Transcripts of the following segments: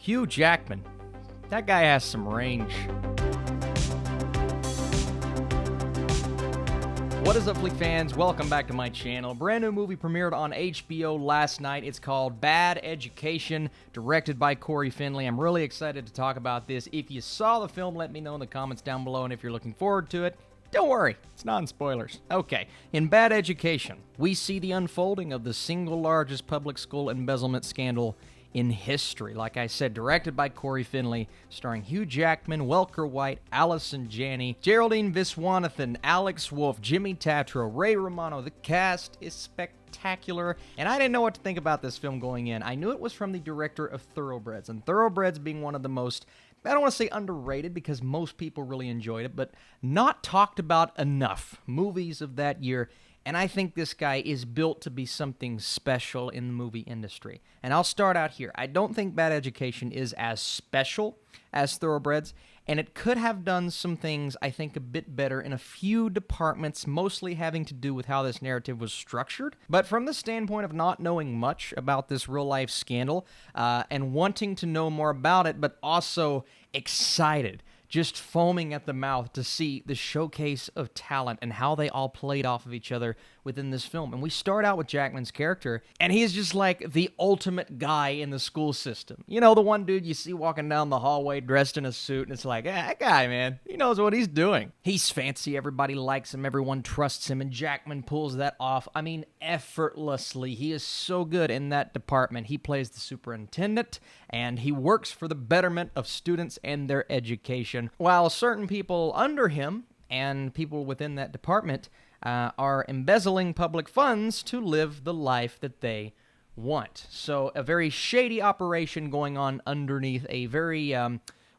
Hugh Jackman. That guy has some range. What is up, Flick fans? Welcome back to my channel. Brand new movie premiered on HBO last night. It's called Bad Education, directed by Corey Finley. I'm really excited to talk about this. If you saw the film, let me know in the comments down below, and if you're looking forward to it, don't worry, it's non-spoilers. Okay, in Bad Education, we see the unfolding of the single largest public school embezzlement scandal in history. Like I said, directed by Corey Finley, starring Hugh Jackman, Welker White, Allison Janney, Geraldine Viswanathan, Alex Wolff, Jimmy Tatro, Ray Romano. The cast is spectacular, and I didn't know what to think about this film going in. I knew it was from the director of Thoroughbreds, and Thoroughbreds being one of the most, I don't want to say underrated because most people really enjoyed it, but not talked about enough movies of that year. And I think this guy is built to be something special in the movie industry. And I'll start out here. I don't think Bad Education is as special as Thoroughbreds, and it could have done some things, I think, a bit better in a few departments, mostly having to do with how this narrative was structured. But from the standpoint of not knowing much about this real-life scandal and wanting to know more about it, but also excited, just foaming at the mouth to see the showcase of talent and how they all played off of each other within this film. And we start out with Jackman's character, and he's just like the ultimate guy in the school system. You know, the one dude you see walking down the hallway dressed in a suit, and it's like, that guy, man, he knows what he's doing. He's fancy, everybody likes him, everyone trusts him, and Jackman pulls that off, I mean, effortlessly. He is so good in that department. He plays the superintendent, and he works for the betterment of students and their education, while certain people under him and people within that department are embezzling public funds to live the life that they want. So a very shady operation going on underneath a very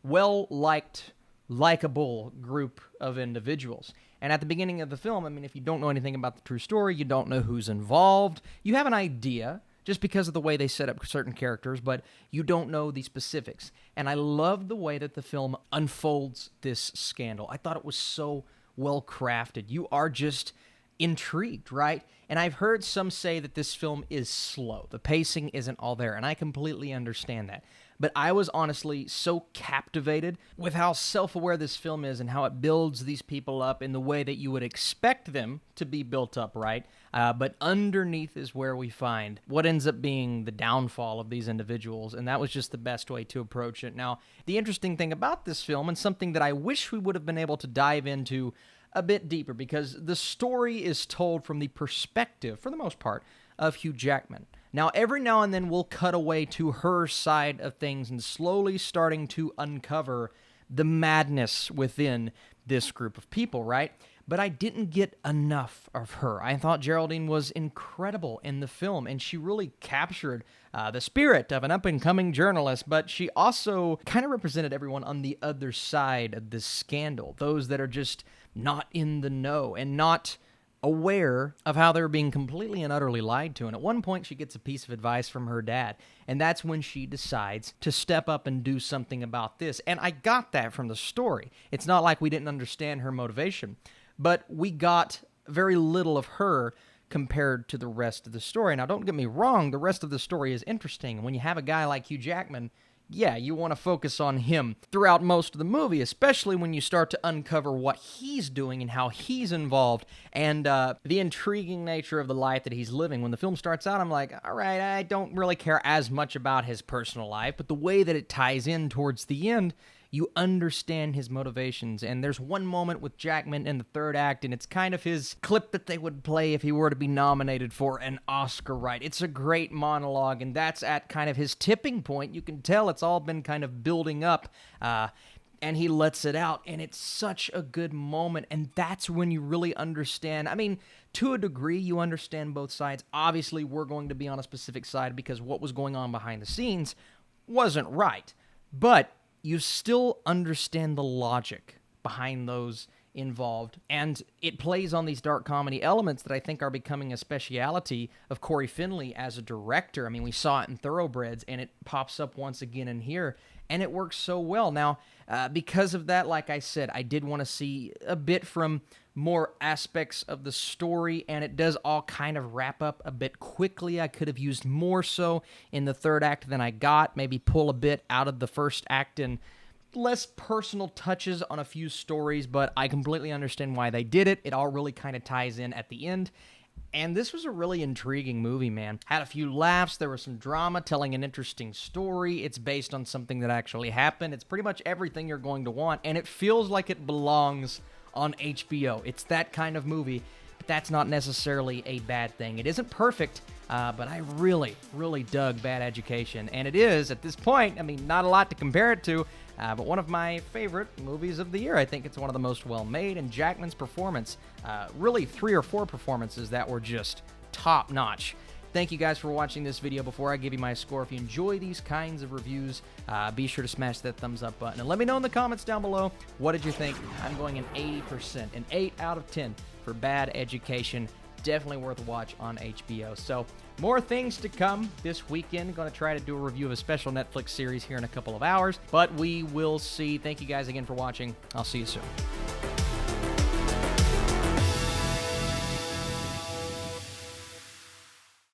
well-liked, likable group of individuals. And at the beginning of the film, I mean, if you don't know anything about the true story, you don't know who's involved, you have an idea just because of the way they set up certain characters, but you don't know the specifics. And I love the way that the film unfolds this scandal. I thought it was so well crafted. You are just intrigued, right? And I've heard some say that this film is slow. The pacing isn't all there, and I completely understand that. But I was honestly so captivated with how self-aware this film is and how it builds these people up in the way that you would expect them to be built up, right? But underneath is where we find what ends up being the downfall of these individuals, and that was just the best way to approach it. Now, the interesting thing about this film, and something that I wish we would have been able to dive into a bit deeper, because the story is told from the perspective, for the most part, of Hugh Jackman. Now, every now and then we'll cut away to her side of things and slowly starting to uncover the madness within this group of people, right? But I didn't get enough of her. I thought Geraldine was incredible in the film, and she really captured the spirit of an up-and-coming journalist, but she also kind of represented everyone on the other side of this scandal, those that are just not in the know and not aware of how they're being completely and utterly lied to. And at one point, she gets a piece of advice from her dad, and that's when she decides to step up and do something about this. And I got that from the story. It's not like we didn't understand her motivation, but we got very little of her compared to the rest of the story. Now, don't get me wrong, the rest of the story is interesting. And when you have a guy like Hugh Jackman, yeah, you want to focus on him throughout most of the movie, especially when you start to uncover what he's doing and how he's involved and the intriguing nature of the life that he's living. When the film starts out, I'm like, all right, I don't really care as much about his personal life, but the way that it ties in towards the end, you understand his motivations. And there's one moment with Jackman in the third act, and it's kind of his clip that they would play if he were to be nominated for an Oscar, right? It's a great monologue, and that's at kind of his tipping point. You can tell it's all been kind of building up, and he lets it out, and it's such a good moment, and that's when you really understand. I mean, to a degree, you understand both sides. Obviously, we're going to be on a specific side because what was going on behind the scenes wasn't right, but you still understand the logic behind those involved, and it plays on these dark comedy elements that I think are becoming a speciality of Corey Finley as a director. I mean, we saw it in Thoroughbreds, and it pops up once again in here, and it works so well. Now, because of that, like I said, I did want to see a bit from more aspects of the story, and it does all kind of wrap up a bit quickly. I could have used more so in the third act than I got, maybe pull a bit out of the first act and less personal touches on a few stories, but I completely understand why they did it. It all really kind of ties in at the end. And this was a really intriguing movie, man. Had a few laughs. There was some drama, telling an interesting story. It's based on something that actually happened. It's pretty much everything you're going to want, and it feels like it belongs on HBO. It's that kind of movie, but that's not necessarily a bad thing. It isn't perfect, but I really, really dug Bad Education. And it is, at this point, I mean, not a lot to compare it to, but one of my favorite movies of the year. I think it's one of the most well-made, and Jackman's performance, really 3 or 4 performances that were just top-notch. Thank you guys for watching this video. Before I give you my score, if you enjoy these kinds of reviews, be sure to smash that thumbs up button. And let me know in the comments down below, what did you think? I'm going an 80%, an 8 out of 10 for Bad Education. Definitely worth a watch on HBO. So, more things to come this weekend. Going to try to do a review of a special Netflix series here in a couple of hours, but we will see. Thank you guys again for watching. I'll see you soon.